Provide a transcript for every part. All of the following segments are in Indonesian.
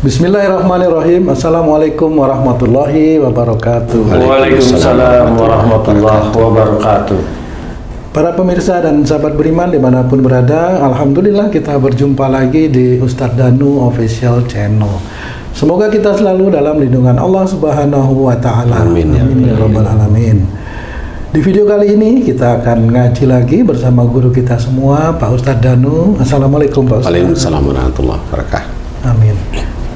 Bismillahirrahmanirrahim. Assalamualaikum warahmatullahi wabarakatuh. Waalaikumsalam warahmatullahi wabarakatuh. Para pemirsa dan sahabat beriman dimanapun berada, alhamdulillah kita berjumpa lagi di Ustadz Danu Official Channel. Semoga kita selalu dalam lindungan Allah Subhanahu wa Ta'ala. Amin ya Rabbal Alamin. Di video kali ini kita akan ngaji lagi bersama guru kita semua, Pak Ustadz Danu. Assalamualaikum Pak Ustadz. Waalaikumsalam warahmatullahi wabarakatuh. Amin.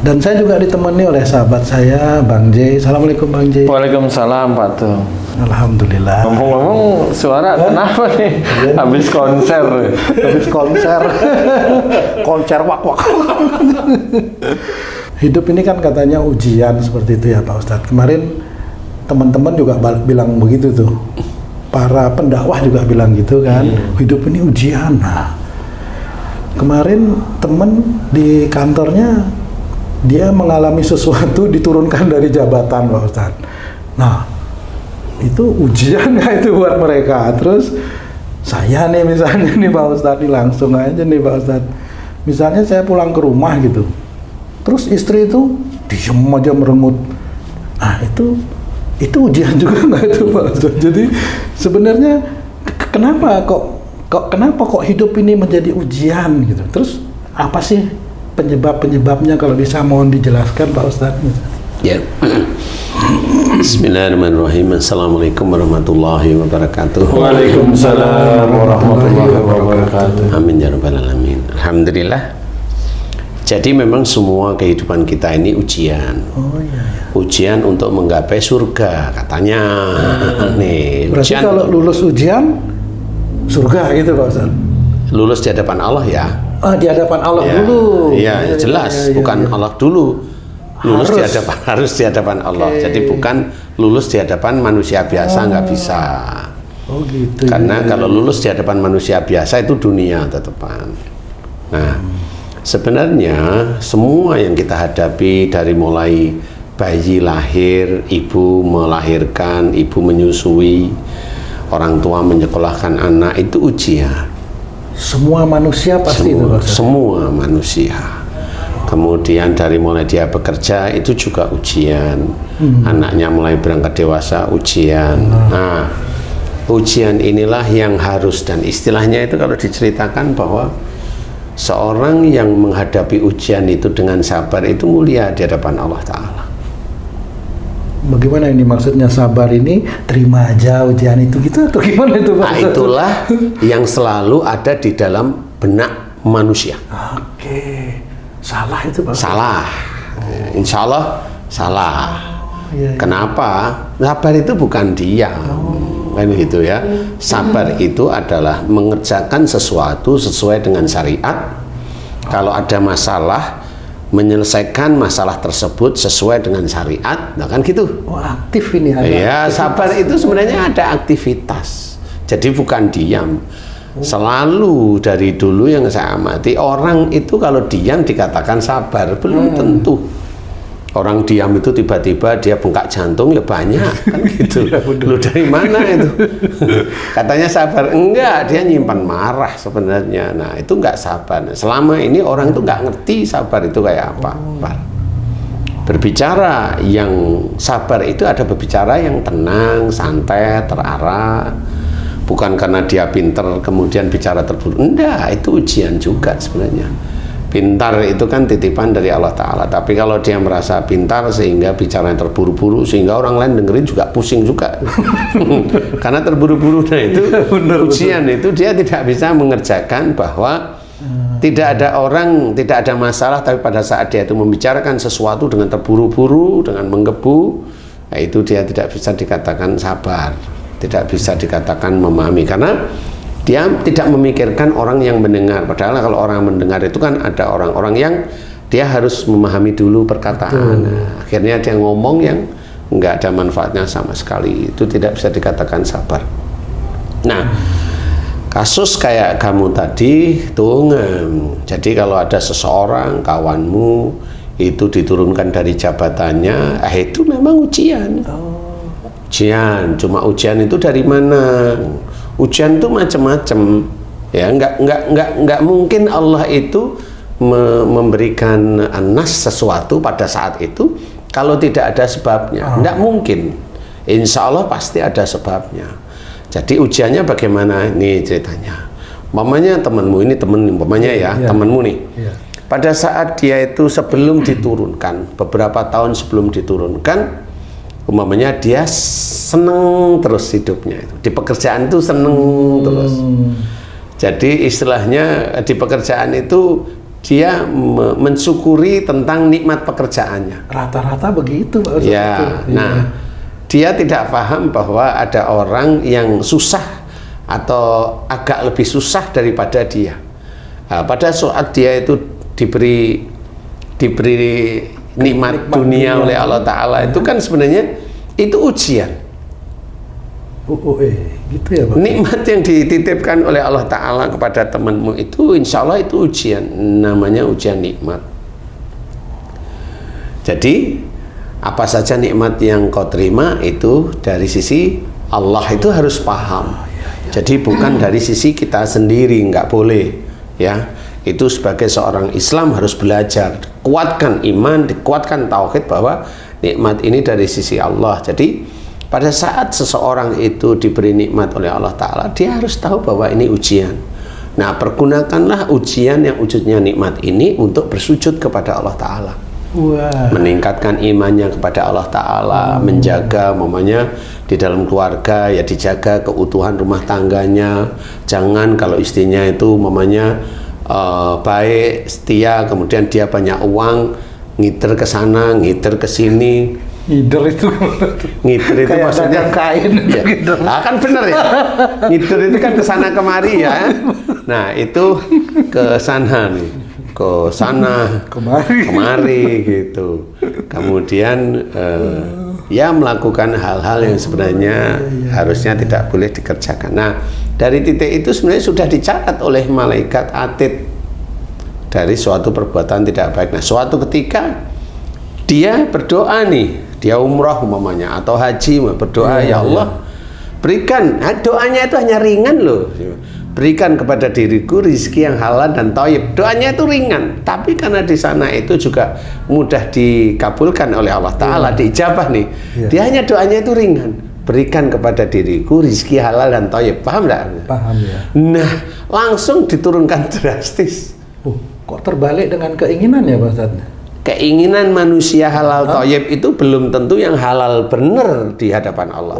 Dan saya juga ditemani oleh sahabat saya, Bang J. Assalamualaikum Bang J. Waalaikumsalam Pak Tuh. Alhamdulillah. Ngomong-ngomong suara kenapa nih? Habis konser. Konser wak-wak. Hidup ini kan katanya ujian seperti itu ya Pak Ustadz. Kemarin teman-teman juga bilang begitu tuh. Para pendakwah juga bilang gitu kan. Hidup ini ujian. Nah, kemarin teman di kantornya dia mengalami sesuatu, diturunkan dari jabatan Pak Ustadz. Nah, itu ujian nggak itu buat mereka? Terus saya nih misalnya nih Pak Ustadz, langsung aja nih Pak Ustadz. Misalnya saya pulang ke rumah gitu, terus istri itu diem aja merengut. Nah, itu ujian juga nggak itu Pak Ustadz? Jadi sebenarnya kenapa kok hidup ini menjadi ujian gitu? Terus apa sih penyebabnya, kalau bisa mohon dijelaskan Pak Ustadz? Ya. Bismillahirrahmanirrahim. Assalamualaikum warahmatullahi wabarakatuh. Waalaikumsalam warahmatullahi wabarakatuh. Amin ya rabbal alamin. Alhamdulillah. Jadi memang semua kehidupan kita ini ujian. Oh iya. Ujian untuk menggapai surga katanya. Nih, berarti ujian kalau lulus ujian surga gitu Pak Ustadz? lulus di hadapan Allah ya. Di hadapan Allah Ya, dulu. iya, jelas, bukan Allah dulu. Lulus harus di hadapan Allah. Okay. Jadi bukan lulus di hadapan manusia biasa, nggak bisa. Oh gitu. Karena kalau lulus di hadapan manusia biasa itu dunia tetepan. Nah, sebenarnya semua yang kita hadapi dari mulai bayi lahir, ibu melahirkan, ibu menyusui, orang tua menyekolahkan anak, itu ujian. Semua manusia pasti semua manusia. Kemudian dari mulai dia bekerja itu juga ujian. Anaknya mulai berangkat dewasa ujian. Nah, ujian inilah yang harus, dan istilahnya itu kalau diceritakan bahwa seorang yang menghadapi ujian itu dengan sabar itu mulia di hadapan Allah Ta'ala. Bagaimana ini maksudnya sabar ini? Terima aja ujian itu gitu atau gimana itu Pak? Nah, itulah yang selalu ada di dalam benak manusia. Oke. Salah itu Pak? Salah. Insya Allah salah. Iya. Kenapa? Sabar itu bukan diam. Kan gitu ya. Sabar itu adalah mengerjakan sesuatu sesuai dengan syariat. Kalau ada masalah, menyelesaikan masalah tersebut sesuai dengan syariat, nah kan gitu. Oh, aktif ini ada. Ya, sabar itu sebenarnya ada aktivitas. Jadi bukan diam. Selalu dari dulu yang saya amati, orang itu kalau diam dikatakan sabar, belum tentu. Orang diam itu tiba-tiba dia bengkak jantung ya banyak kan gitu. Lu dari mana itu? Katanya sabar, enggak, dia nyimpan marah sebenarnya. Nah, itu enggak sabar. Selama ini orang itu enggak ngerti sabar itu kayak apa. Berbicara yang sabar itu ada berbicara yang tenang, santai, terarah. Bukan karena dia pinter kemudian bicara terburu. Enggak, itu ujian juga sebenarnya. Pintar itu kan titipan dari Allah Ta'ala. Tapi kalau dia merasa pintar sehingga bicara yang terburu-buru, sehingga orang lain dengerin juga pusing juga. Karena terburu-buru, nah itu ujian. Itu dia tidak bisa mengerjakan bahwa tidak ada orang, tidak ada masalah, tapi pada saat dia itu membicarakan sesuatu dengan terburu-buru, dengan menggebu, nah itu dia tidak bisa dikatakan sabar, tidak bisa dikatakan memahami, karena dia tidak memikirkan orang yang mendengar. Padahal kalau orang mendengar itu kan ada orang-orang yang dia harus memahami dulu perkataan. Nah, akhirnya dia ngomong yang nggak ada manfaatnya sama sekali. Itu tidak bisa dikatakan sabar. Nah, kasus kayak kamu tadi tuh, jadi kalau ada seseorang kawanmu itu diturunkan dari jabatannya, itu memang ujian. Ujian, cuma ujian itu dari mana? Ujian itu macam-macam, ya nggak mungkin Allah itu memberikan nas sesuatu pada saat itu kalau tidak ada sebabnya. Tidak mungkin. Insya Allah pasti ada sebabnya. Jadi ujiannya bagaimana? Ini ceritanya. Umpamanya temanmu ini umpamanya ya, temanmu nih. Pada saat dia itu sebelum diturunkan, beberapa tahun sebelum diturunkan, umpamanya dia seneng terus hidupnya itu. Di pekerjaan itu seneng terus. Jadi istilahnya di pekerjaan itu dia mensyukuri tentang nikmat pekerjaannya. Rata-rata begitu, Pak Ustaz. Ya, nah dia tidak paham bahwa ada orang yang susah atau agak lebih susah daripada dia. Nah, pada saat dia itu diberi nikmat dunia oleh Allah Ta'ala, itu kan sebenarnya itu ujian. Gitu ya, Pak. Nikmat yang dititipkan oleh Allah Ta'ala kepada temanmu itu insya Allah itu ujian, namanya ujian nikmat. Jadi apa saja nikmat yang kau terima itu dari sisi Allah, itu harus paham. Jadi bukan dari sisi kita sendiri, nggak boleh ya. Itu sebagai seorang Islam harus belajar, kuatkan iman, dikuatkan tauhid bahwa nikmat ini dari sisi Allah. Jadi pada saat seseorang itu diberi nikmat oleh Allah Ta'ala, dia harus tahu bahwa ini ujian. Nah, pergunakanlah ujian yang wujudnya nikmat ini untuk bersujud kepada Allah Ta'ala. Meningkatkan imannya kepada Allah Ta'ala, menjaga mamanya di dalam keluarga, ya dijaga keutuhan rumah tangganya. Jangan kalau istrinya itu mamanya baik, setia, kemudian dia banyak uang, ngiter ke sana, ngiter ke sini. Ngider itu kayak maksudnya kain ya. Kan bener ya, ngider itu kan kesana kemari ya. Nah itu ke sana nih, ke sana kemari gitu. Kemudian ya melakukan hal-hal yang sebenarnya harusnya tidak boleh dikerjakan. Nah dari titik itu sebenarnya sudah dicatat oleh malaikat atid dari suatu perbuatan tidak baik. Nah suatu ketika dia berdoa nih, dia umrah umpamanya atau haji, berdoa, ya Allah berikan, doanya itu hanya ringan loh, berikan kepada diriku rezeki yang halal dan thayyib. Doanya itu ringan, tapi karena di sana itu juga mudah dikabulkan oleh Allah Ta'ala, diijabah nih. Dia hanya doanya itu ringan, berikan kepada diriku rezeki halal dan thayyib. Paham nggak? Paham ya. Nah langsung diturunkan drastis. Kok terbalik dengan keinginan ya, Pak Ustaz? Keinginan manusia halal thayyib itu belum tentu yang halal benar di hadapan Allah.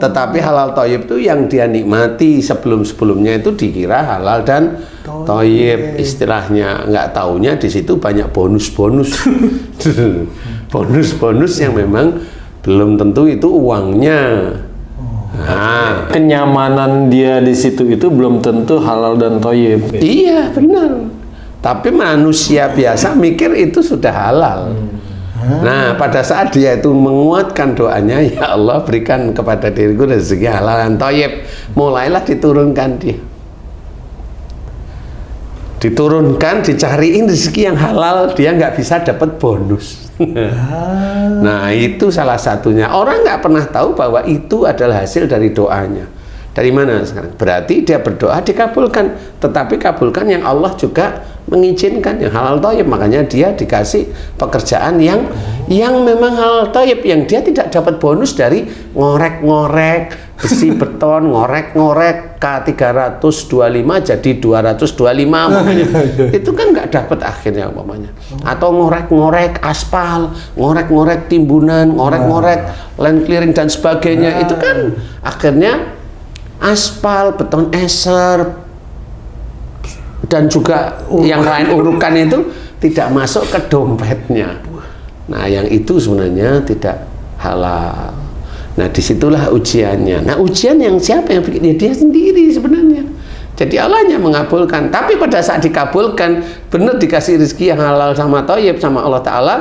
Tetapi halal thayyib itu yang dia nikmati sebelum-sebelumnya itu dikira halal dan thayyib istilahnya. Nggak taunya di situ banyak bonus-bonus. Bonus-bonus yang memang belum tentu itu uangnya. Nah, kenyamanan dia di situ itu belum tentu halal dan thayyib. Iya, benar. Tapi manusia biasa mikir itu sudah halal. Nah, pada saat dia itu menguatkan doanya, ya Allah berikan kepada diriku rezeki halal dan thayyib, mulailah diturunkan dia. Diturunkan, dicariin rezeki yang halal, dia nggak bisa dapat bonus. Nah, itu salah satunya. Orang nggak pernah tahu bahwa itu adalah hasil dari doanya. Dari mana sekarang? Berarti dia berdoa dikabulkan, tetapi kabulkan yang Allah juga mengizinkan yang halal thayyib. Makanya dia dikasih pekerjaan yang memang halal thayyib, yang dia tidak dapat bonus dari ngorek-ngorek besi beton, ngorek-ngorek K325 jadi 225 itu kan nggak dapat akhirnya umpamanya. Atau ngorek-ngorek aspal, ngorek-ngorek timbunan, ngorek-ngorek land clearing dan sebagainya, itu kan akhirnya aspal, beton eser, dan juga yang lain urukan itu tidak masuk ke dompetnya. Nah, yang itu sebenarnya tidak halal. Nah, disitulah ujiannya. Nah, ujian yang siapa yang bikin? Ya, dia sendiri sebenarnya. Jadi Allah hanya mengabulkan. Tapi pada saat dikabulkan, benar dikasih rezeki yang halal sama thayyib sama Allah Ta'ala,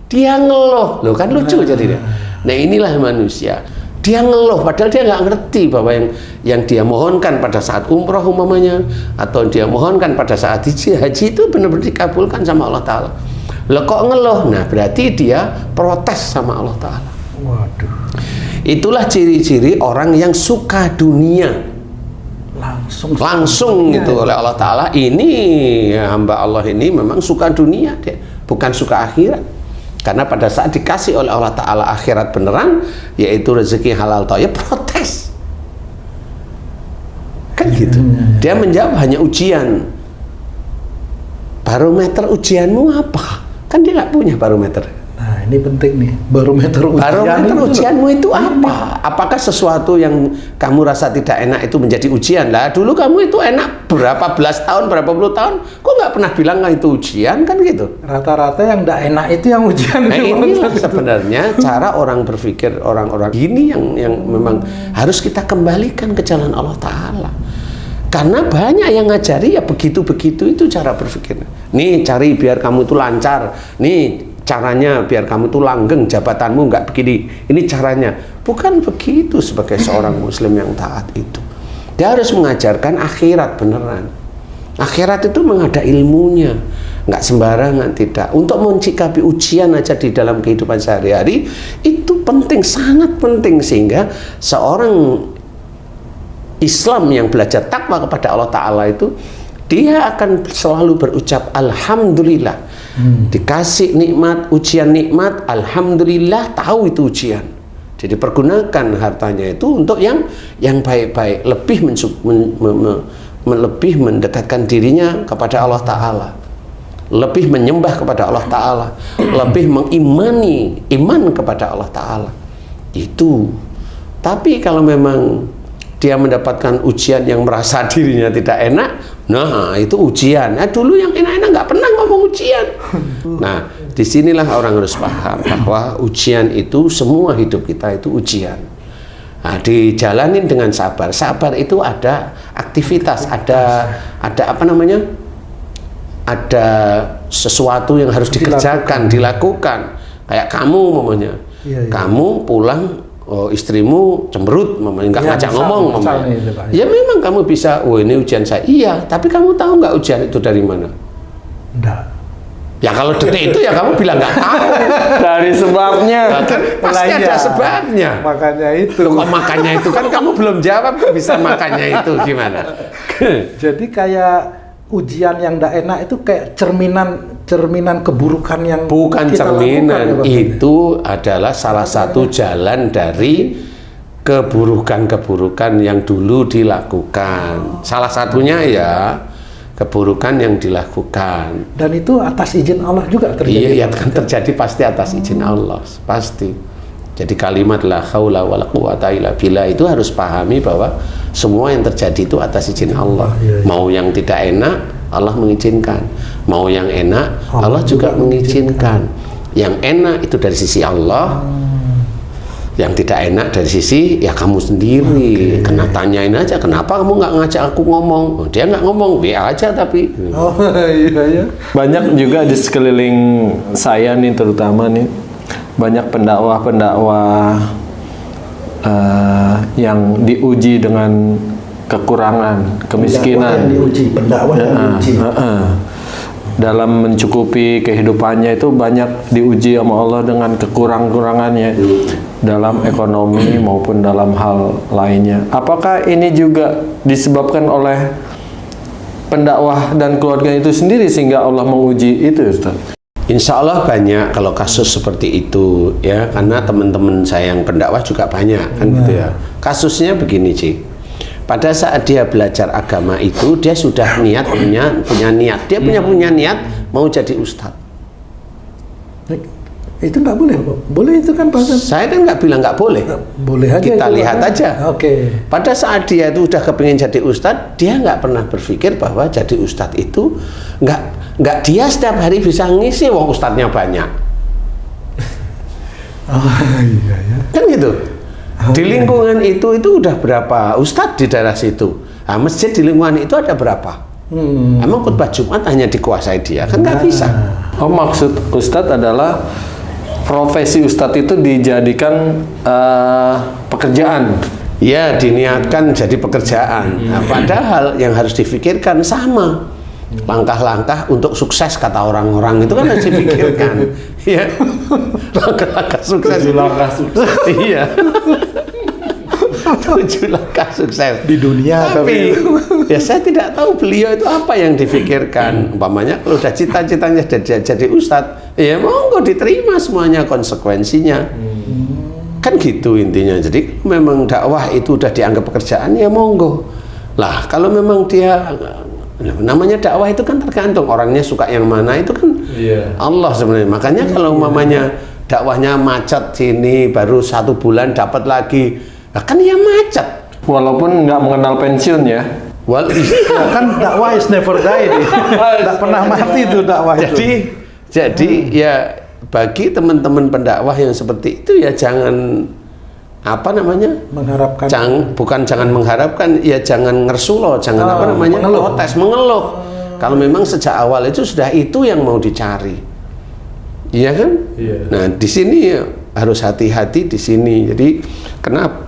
dia ngeluh. Loh, kan lucu jadi dia. Nah, inilah manusia. Dia ngeluh, padahal dia nggak ngerti bahwa yang dia mohonkan pada saat umroh umpamanya, atau dia mohonkan pada saat haji itu benar-benar dikabulkan sama Allah Ta'ala. Loh kok ngeluh? Nah berarti dia protes sama Allah Ta'ala. Waduh. Itulah ciri-ciri orang yang suka dunia. langsung gitu oleh Allah Ta'ala. Ini hamba Allah ini memang suka dunia, dia bukan suka akhirat. Karena pada saat dikasih oleh Allah Ta'ala akhirat beneran, yaitu rezeki halal thayyib, protes kan gitu. Dia menjawab hanya ujian. Barometer ujianmu apa? Kan dia nggak punya barometer. Nah, ini penting nih, barometer ujianmu itu apa? Apakah sesuatu yang kamu rasa tidak enak itu menjadi ujian? Lah dulu kamu itu enak berapa belas tahun, berapa puluh tahun, kok nggak pernah bilang itu ujian, kan gitu? Rata-rata yang tidak enak itu yang ujian. Nah inilah sebenarnya cara orang berpikir orang-orang gini yang memang harus kita kembalikan ke jalan Allah Ta'ala. Karena banyak yang ngajari ya begitu-begitu itu cara berpikir. Nih cari biar kamu itu lancar. Nih caranya biar kamu tuh langgeng, jabatanmu nggak begini. Ini caranya. Bukan begitu sebagai seorang muslim yang taat itu. Dia harus mengajarkan akhirat beneran. Akhirat itu memang ada ilmunya. Nggak sembarangan, tidak. Untuk mencikapi ujian aja di dalam kehidupan sehari-hari, itu penting, sangat penting. Sehingga seorang Islam yang belajar takwa kepada Allah Ta'ala itu, dia akan selalu berucap Alhamdulillah. Dikasih nikmat, ujian nikmat, Alhamdulillah, tahu itu ujian. Jadi pergunakan hartanya itu untuk yang baik-baik, lebih mendekatkan dirinya kepada Allah Ta'ala, lebih menyembah kepada Allah Ta'ala, lebih mengimani iman kepada Allah Ta'ala. Itu. Tapi kalau memang dia mendapatkan ujian yang merasa dirinya tidak enak, nah itu ujian. Nah dulu yang enak-enak nggak pernah ngomong ujian. Nah disinilah orang harus paham bahwa ujian itu, semua hidup kita itu ujian. Nah dijalanin dengan sabar. Sabar itu ada aktivitas, ada apa namanya? Ada sesuatu yang harus dilakukan. Kayak kamu mamanya. Kamu pulang, istrimu cemberut, nggak ngajak ngomong, ya memang kamu bisa, ini ujian saya, iya, tapi kamu tahu nggak ujian itu dari mana? Enggak. Ya kalau detik itu ya kamu bilang nggak tahu. Dari sebabnya. Pasti ada sebabnya. Makanya itu. Makanya itu kan kamu belum jawab, bisa makanya itu gimana? Jadi kayak ujian yang tidak enak itu kayak cerminan keburukan yang bukan kita cerminan, lakukan, ya, itu adalah salah satu jalan dari keburukan-keburukan yang dulu dilakukan. Salah satunya ya keburukan yang dilakukan. Dan itu atas izin Allah juga terjadi. Iya, kan terjadi pasti atas izin Allah, pasti. Jadi kalimat la haula wala quwata illa billah itu harus pahami bahwa semua yang terjadi itu atas izin Allah. Mau yang tidak enak, Allah mengizinkan. Mau yang enak, Allah juga mengizinkan. Yang enak itu dari sisi Allah, yang tidak enak dari sisi ya kamu sendiri. Kena tanyain aja, kenapa kamu nggak ngajak aku ngomong? Dia nggak ngomong, WA aja tapi. Iya. Banyak juga di sekeliling saya nih, terutama nih, banyak pendakwah-pendakwah yang diuji dengan kekurangan, kemiskinan. Pendakwah yang diuji. Dalam mencukupi kehidupannya itu banyak diuji sama Allah dengan kekurangannya dalam ekonomi maupun dalam hal lainnya. Apakah ini juga disebabkan oleh pendakwah dan keluarga itu sendiri sehingga Allah menguji itu, Ustaz? Insya Allah banyak kalau kasus seperti itu ya, karena teman-teman saya yang pendakwah juga banyak kan gitu ya. Kasusnya begini Cik, pada saat dia belajar agama itu dia sudah punya niat, dia punya niat mau jadi ustadz. Itu nggak boleh, boleh itu kan Pak? Saya kan nggak bilang nggak boleh. Boleh aja. Kita lihat aja. Oke. Pada saat dia itu udah kepingin jadi ustadz, dia nggak pernah berpikir bahwa jadi ustadz itu nggak dia setiap hari bisa ngisi, wong ustadznya banyak. Oh iya ya. Kan gitu. Di lingkungan itu udah berapa ustadz di daerah situ? Nah, masjid di lingkungan itu ada berapa? Emang khutbah Jumat hanya dikuasai dia? Kan nggak bisa. Oh, maksud ustadz adalah profesi ustadz itu dijadikan pekerjaan. Ya, diniatkan jadi pekerjaan. Nah, padahal yang harus difikirkan sama. Langkah-langkah untuk sukses kata orang-orang itu kan harus dipikirkan. Iya. Langkah-langkah sukses. Langkah sukses. Iya. 7 langkah sukses di dunia. Tapi ya saya tidak tahu beliau itu apa yang difikirkan. Umpamanya kalau udah cita-citanya jadi ustadz, ya monggo diterima semuanya konsekuensinya. Kan gitu intinya. Jadi memang dakwah itu udah dianggap pekerjaan, ya monggo. Lah kalau memang dia, namanya dakwah itu kan tergantung orangnya suka yang mana, itu kan Allah sebenarnya. Makanya kalau umpamanya dakwahnya macet sini baru 1 bulan dapat lagi, nah kan ya macet. Walaupun nggak mengenal pensiun ya. Kan dakwah is never die, nggak pernah mati itu dakwah itu. Jadi ya bagi teman-teman pendakwah yang seperti itu ya jangan apa namanya mengharapkan, jangan mengharapkan, ya jangan ngersulo, jangan apa namanya mengeluh. Kalau memang sejak awal itu sudah itu yang mau dicari, iya kan? Nah di sini ya, harus hati-hati di sini. Jadi kenapa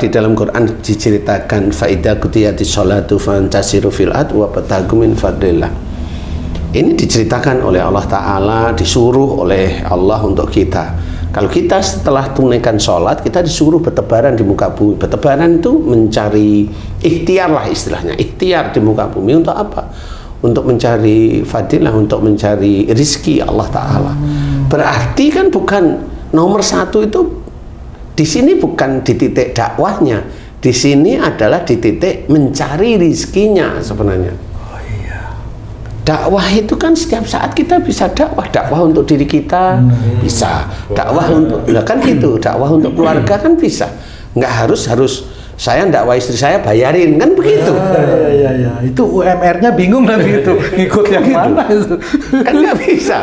di dalam Quran diceritakan faida qudiyati sholatu fantasiru fil ard wa batagu min fadlillah. Ini diceritakan oleh Allah Ta'ala, disuruh oleh Allah untuk kita. Kalau kita setelah tunaikan sholat, kita disuruh bertebaran di muka bumi. Bertebaran itu mencari ikhtiar lah istilahnya. Ikhtiar di muka bumi untuk apa? Untuk mencari fadilah, untuk mencari rizki Allah Ta'ala. Berarti kan bukan nomor 1 itu, di sini bukan di titik dakwahnya. Di sini adalah di titik mencari rizkinya sebenarnya. Dakwah itu kan setiap saat kita bisa dakwah untuk diri kita bisa, dakwah untuk, kan gitu, dakwah untuk keluarga kan bisa, nggak harus saya dakwah istri saya bayarin kan begitu. Ya. Itu UMR-nya bingung nanti itu ngikut yang mana itu, kan nggak bisa.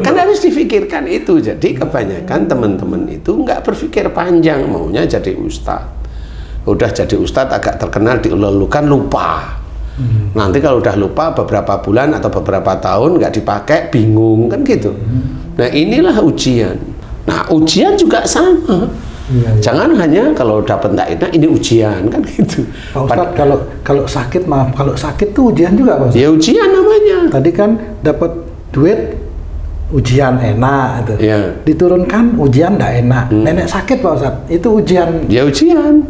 Kan harus difikirkan itu. Jadi kebanyakan teman-teman itu nggak berpikir panjang, maunya jadi ustadz. Udah jadi ustadz agak terkenal, diululukan, lupa. Nanti kalau udah lupa beberapa bulan atau beberapa tahun nggak dipakai, bingung kan gitu. Nah inilah ujian. Nah ujian juga sama. Jangan hanya kalau dapat nggak enak ini ujian kan gitu. Pak Ustadz, kalau sakit, maaf, kalau sakit tuh ujian juga Pak Ustadz? Ya ujian namanya. Tadi kan dapat duit ujian enak itu. Diturunkan ujian nggak enak. Nenek sakit Pak Ustadz, itu ujian. Ya ujian.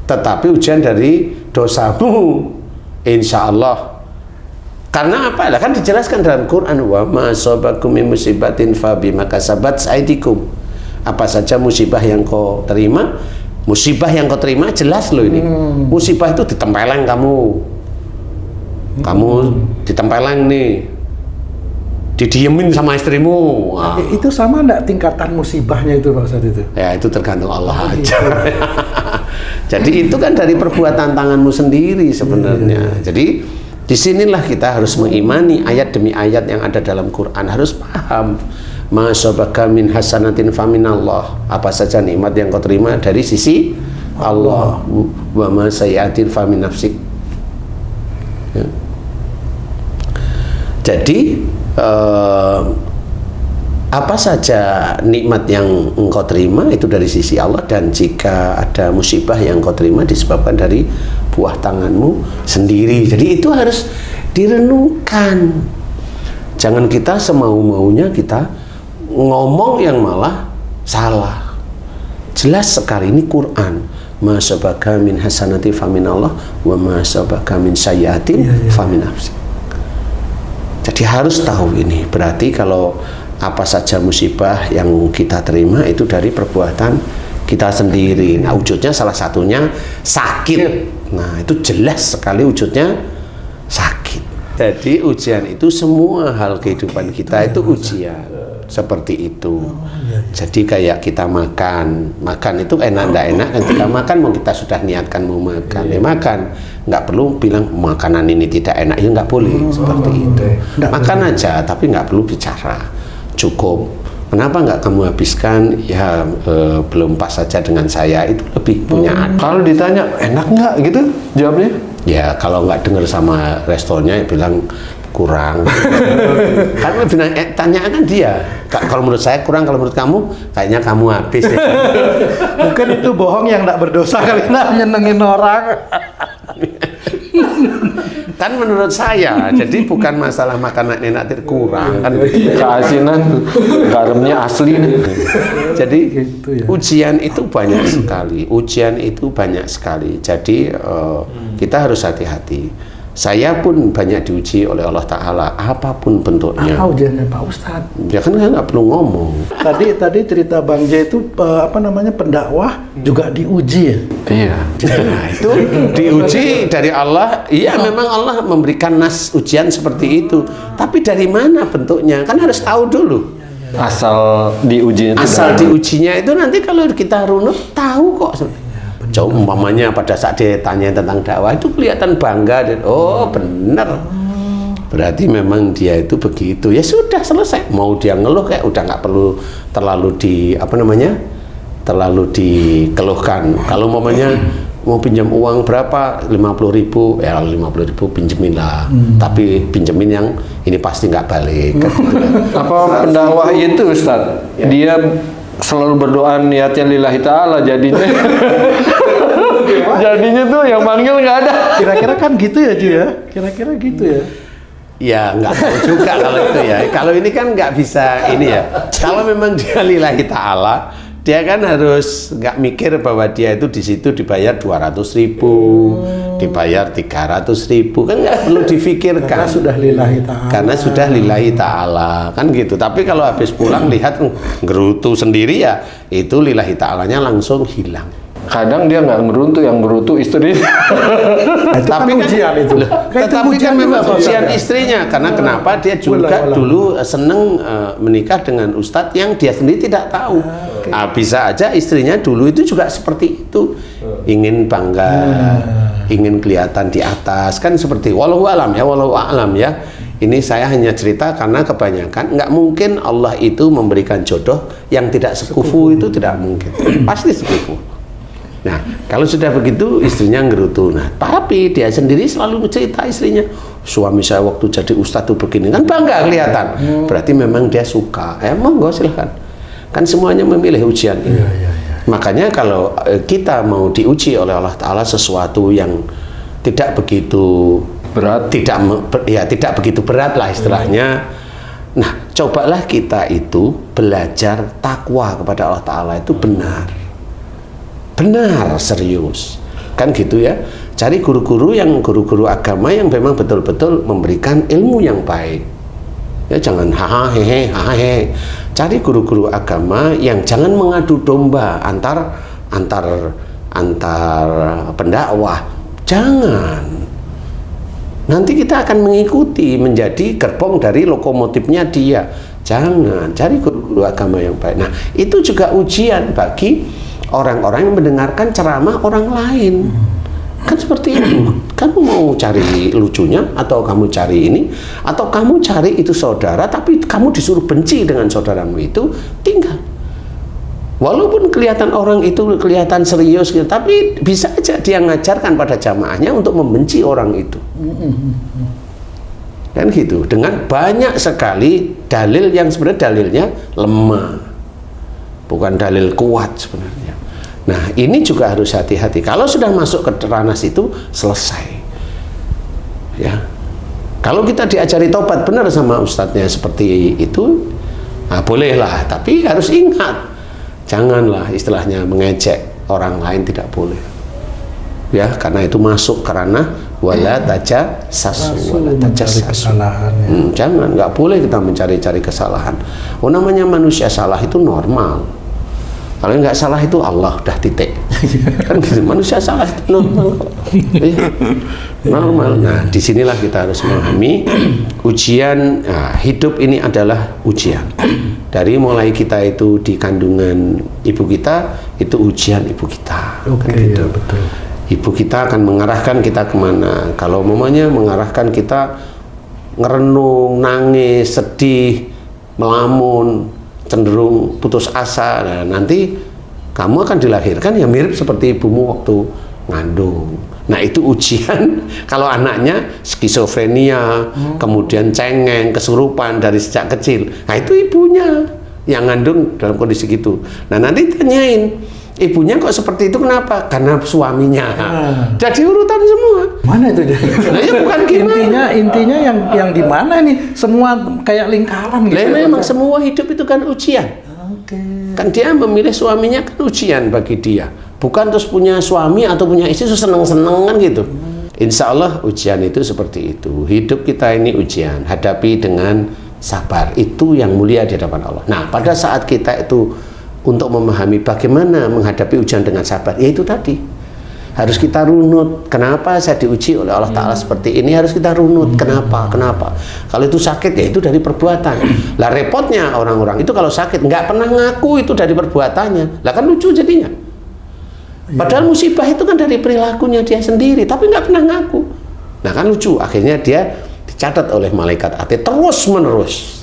Tetapi ujian dari dosamu. Insya Allah. Karena apa? Kan dijelaskan dalam Quran, wa ma asabakum min musibatin fa bima kasabat aydikum. Apa saja musibah yang kau terima, jelas loh ini. Musibah itu ditempeleng kamu ditempeleng nih, didiemin sama istrimu. Itu sama enggak tingkatan musibahnya itu Pak Ustadz itu? Ya itu tergantung Allah aja. Jadi itu kan dari perbuatan tanganmu sendiri sebenarnya. Jadi disinilah kita harus mengimani ayat demi ayat yang ada dalam Quran, harus paham. Ma asabaka min hasanatin faminallah. Apa saja nikmat yang kau terima dari sisi Allah. Wa ma sayyi'atin famin nafsik. Ya. Jadi apa saja nikmat yang engkau terima itu dari sisi Allah, dan jika ada musibah yang engkau terima disebabkan dari buah tanganmu sendiri. Jadi itu harus direnungkan. Jangan kita semau-maunya kita ngomong yang malah salah. Jelas sekali ini Quran. Ma sabaka min hasanati faminallah wa ma sabaka min sayyi'atin famin nafsik. Jadi harus tahu ini. Berarti kalau apa saja musibah yang kita terima itu dari perbuatan kita sendiri. Nah wujudnya salah satunya sakit. Nah itu jelas sekali wujudnya sakit. Jadi ujian itu semua hal kehidupan kita itu ujian. Seperti itu. Jadi kayak kita makan itu enak nggak enak kan kita makan, mau kita sudah niatkan mau makan ya makan, nggak perlu bilang makanan ini tidak enak, ya nggak boleh seperti itu. Makan aja tapi nggak perlu bicara, cukup. Kenapa nggak kamu habiskan? Ya belum pas saja dengan saya, itu lebih punya adab. Kalau ditanya enak nggak gitu jawabnya? Ya kalau nggak dengar sama restonya ya bilang kurang. Kan tanya kan dia. Kalau menurut saya kurang, kalau menurut kamu kayaknya kamu habis. Ya. Mungkin itu bohong yang tidak berdosa kali, nyenengin orang. kan menurut saya. Jadi bukan masalah makan enak kurang kan. Keasinan garamnya asli. Jadi Gitu ya. ujian itu banyak sekali. Ujian itu banyak sekali. Jadi kita harus hati-hati. Saya pun banyak diuji oleh Allah Ta'ala, apapun bentuknya. Apa ujiannya Pak Ustadz? Ya kan nggak perlu ngomong. Tadi cerita Bang J itu pendakwah juga diuji ya. Iya. Nah, itu diuji dari Allah. Iya, memang Allah memberikan nas ujian seperti itu. Tapi dari mana bentuknya? Kan harus tahu dulu. Asal diuji itu. Asal diujinya itu nanti kalau kita runut tahu kok. Coba umpamanya pada saat dia tanya tentang dakwah itu kelihatan bangga dan oh benar. Berarti memang dia itu begitu. Ya sudah selesai. Mau dia ngeluh kayak udah nggak perlu terlalu terlalu dikeluhkan. Kalau umpamanya mau pinjam uang berapa 50.000 ya 50.000 pinjemin lah. Tapi pinjemin yang ini pasti nggak balik. Apa pendakwah itu Ustaz? Dia selalu berdoa niatnya lillahi ta'ala jadinya. Jadinya tuh yang manggil nggak ada. Kira-kira kan gitu ya Ji ya? Kira-kira gitu ya? Ya nggak tahu juga kalau itu ya. Kalau ini kan nggak bisa ini ya. Kalau memang dia lillahi ta'ala, dia kan harus nggak mikir bahwa dia itu di situ dibayar 200.000, dibayar 300.000, kan nggak perlu difikirkan. Karena sudah lillahi ta'ala. Karena sudah lillahi ta'ala, kan gitu. Tapi kalau habis pulang lihat ngerutu sendiri ya, itu lillahi ta'alanya langsung hilang. Kadang dia nggak ngerutu, yang ngerutu istri. Nah, itu Tapi kan ujian itu. Tetapi kan memang juga, Pak ujian Ustadz. istrinya. Karena kenapa dia juga Walah. dulu seneng menikah dengan ustadz yang dia sendiri tidak tahu. Bisa aja istrinya dulu itu juga seperti itu, ingin bangga, ingin kelihatan di atas, kan seperti wallahu alam ya. Ini saya hanya cerita karena kebanyakan nggak mungkin Allah itu memberikan jodoh yang tidak sekufu, itu tidak mungkin, pasti sekufu. Nah, kalau sudah begitu istrinya ngerutu. Nah, tapi dia sendiri selalu cerita istrinya, suami saya waktu jadi ustadz tuh begini, kan bangga kelihatan. Berarti memang dia suka. Monggo silahkan. Kan semuanya memilih ujian ini. Makanya kalau kita mau diuji oleh Allah Ta'ala sesuatu yang tidak begitu Berat. tidak begitu berat lah istilahnya. Nah, cobalah kita itu belajar takwa kepada Allah Ta'ala itu benar, serius, kan gitu ya. Cari guru-guru agama yang memang betul-betul memberikan ilmu yang baik. Ya jangan hahaha. Cari guru-guru agama yang jangan mengadu domba antar pendakwah. Jangan. Nanti kita akan mengikuti menjadi gerbong dari lokomotifnya dia. Jangan. Cari guru-guru agama yang baik. Nah, itu juga ujian bagi orang-orang yang mendengarkan ceramah orang lain. Kan seperti itu. Kamu mau cari lucunya, atau kamu cari ini, atau kamu cari itu saudara tapi kamu disuruh benci dengan saudaramu itu, tinggal. Walaupun kelihatan orang itu kelihatan serius gitu, tapi bisa aja dia ngajarkan pada jamaahnya untuk membenci orang itu. Kan gitu. Dengan banyak sekali dalil yang sebenarnya dalilnya lemah, bukan dalil kuat sebenarnya. Nah, ini juga harus hati-hati. Kalau sudah masuk ke ranah situ, selesai. Ya. Kalau kita diajari tobat benar sama ustadznya seperti itu, nah bolehlah. Tapi harus ingat, janganlah istilahnya mengejek orang lain, tidak boleh. Ya, karena itu masuk ke ranah wala tajassasu, wala tajassasu. Jangan, nggak boleh kita mencari-cari kesalahan. Oh, namanya manusia salah itu normal. Kalau nggak salah itu Allah, udah titik. Kan gitu. Manusia salah itu normal. Normal. Nah, disinilah kita harus memahami ujian. Nah, hidup ini adalah ujian. Dari mulai kita itu di kandungan ibu kita, itu ujian ibu kita. Oke, kan gitu. ya, betul. Ibu kita akan mengarahkan kita kemana. Kalau mamanya mengarahkan kita ngerenung, nangis, sedih, melamun, cenderung putus asa, nah, nanti kamu akan dilahirkan ya mirip seperti ibumu waktu ngandung. Nah, itu ujian. Kalau anaknya skizofrenia, kemudian cengeng, kesurupan dari sejak kecil, nah itu ibunya yang ngandung dalam kondisi gitu. Nah, nanti tanyain, Ibunya kok seperti itu kenapa? Karena suaminya. Jadi urutan semua. Mana itu? Nah, ya bukan gimana. Intinya yang di mana nih? Semua kayak lingkaran gitu. Memang semua hidup itu kan ujian. Oke. Kan dia memilih suaminya kan ujian bagi dia. Bukan terus punya suami atau punya istri terus seneng-seneng kan gitu. Insya Allah ujian itu seperti itu. Hidup kita ini ujian. Hadapi dengan sabar. Itu yang mulia di hadapan Allah. Nah, pada saat kita itu untuk memahami bagaimana menghadapi ujian dengan sabar, ya itu tadi harus kita runut. Kenapa saya diuji oleh Allah Ta'ala seperti ini, harus kita runut. Kenapa? Kalau itu sakit, ya itu dari perbuatan. Lah repotnya orang-orang itu kalau sakit nggak pernah ngaku itu dari perbuatannya. Lah kan lucu jadinya. Padahal musibah itu kan dari perilakunya dia sendiri, tapi nggak pernah ngaku. Nah kan lucu, akhirnya dia dicatat oleh malaikat hati terus menerus.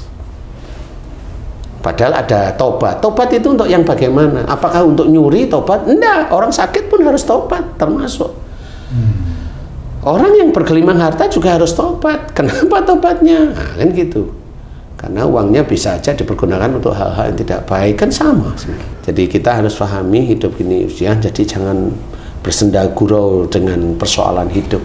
Padahal ada tobat. Tobat itu untuk yang bagaimana? Apakah untuk nyuri tobat? Enggak, orang sakit pun harus tobat termasuk. Orang yang bergelimang harta juga harus tobat. Kenapa tobatnya? Nah, kan gitu. Karena uangnya bisa aja dipergunakan untuk hal-hal yang tidak baik, kan sama sebenarnya. Jadi kita harus pahami hidup ini ujian, jadi jangan bersendagurau dengan persoalan hidup.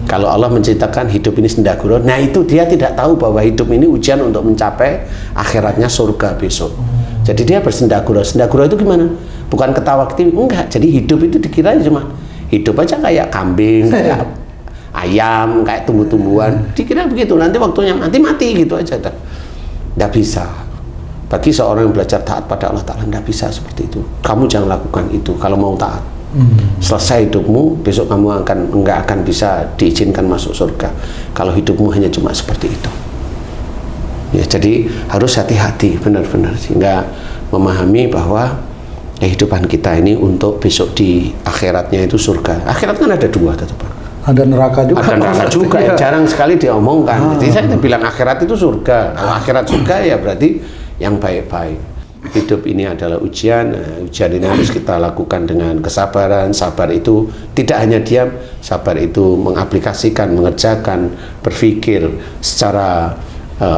Kalau Allah menceritakan hidup ini sendagurau, nah itu dia tidak tahu bahwa hidup ini ujian untuk mencapai akhiratnya surga besok. Jadi dia bersendagurau. Sendagurau itu gimana? Bukan ketawa ketiwi, enggak. Jadi hidup itu dikira cuma hidup aja kayak kambing, kayak ayam, kayak tumbuh-tumbuhan. Dikira begitu. Nanti waktunya mati gitu aja. Nggak bisa. Bagi seorang yang belajar taat pada Allah Ta'ala, nggak bisa seperti itu. Kamu jangan lakukan itu kalau mau taat. Selesai hidupmu, besok kamu nggak akan bisa diizinkan masuk surga kalau hidupmu hanya cuma seperti itu. Ya, jadi harus hati-hati benar-benar sehingga memahami bahwa kehidupan kita ini untuk besok di akhiratnya itu surga. Akhirat kan ada dua, tetap. Ada neraka juga. Ada neraka juga, ya. Jarang sekali diomongkan. Jadi saya bilang akhirat itu surga. Kalau akhirat surga ya berarti yang baik-baik. Hidup ini adalah ujian. Ujian ini harus kita lakukan dengan kesabaran. Sabar itu tidak hanya diam, sabar itu mengaplikasikan, mengerjakan, berpikir secara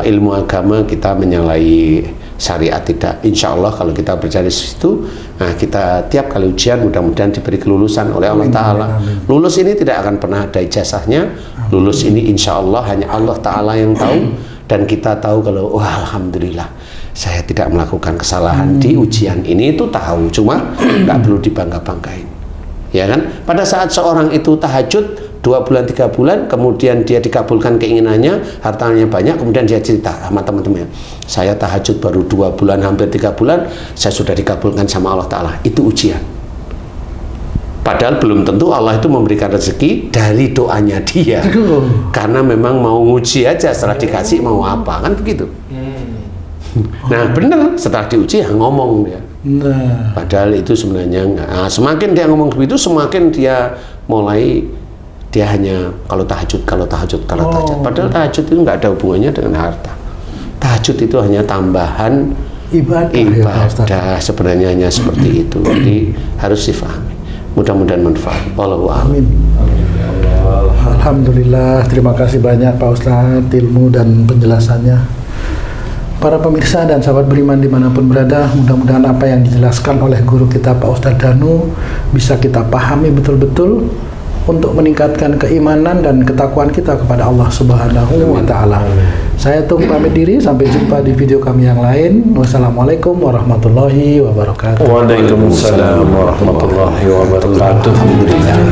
ilmu agama. Kita menyalahi syariat tidak. Insya Allah kalau kita berjalan di situ, nah kita tiap kali ujian mudah-mudahan diberi kelulusan oleh Allah Ta'ala. Lulus ini tidak akan pernah ada ijazahnya. Lulus ini insya Allah hanya Allah Ta'ala yang tahu, dan kita tahu kalau wah alhamdulillah saya tidak melakukan kesalahan di ujian ini, itu tahu, cuma nggak perlu dibangga-banggain, ya kan? Pada saat seorang itu tahajud 2 bulan 3 bulan, kemudian dia dikabulkan keinginannya, hartanya banyak, kemudian dia cerita sama teman-temannya, saya tahajud baru 2 bulan, hampir 3 bulan, saya sudah dikabulkan sama Allah Ta'ala. Itu ujian. Padahal belum tentu Allah itu memberikan rezeki dari doanya dia, karena memang mau nguji aja, setelah dikasih mau apa, kan begitu. Nah benar, setelah diuji ya ngomong dia. Padahal itu sebenarnya enggak. Nah, semakin dia ngomong begitu, semakin dia mulai dia hanya kalau tahajud. Padahal tahajud itu nggak ada hubungannya dengan harta. Tahajud itu hanya tambahan ibadah, sebenarnya hanya seperti itu. Jadi harus difahami. Mudah-mudahan manfaat. Wallahu a'lam. Alhamdulillah, terima kasih banyak Pak Ustadz ilmu dan penjelasannya. Para pemirsa dan sahabat beriman dimanapun berada, mudah-mudahan apa yang dijelaskan oleh guru kita Pak Ustadz Danu bisa kita pahami betul-betul untuk meningkatkan keimanan dan ketakwaan kita kepada Allah Subhanahu wa Ta'ala. Saya Tung pamit diri, sampai jumpa di video kami yang lain. Wassalamualaikum warahmatullahi wabarakatuh. Waalaikumsalam warahmatullahi wabarakatuh. Alhamdulillah.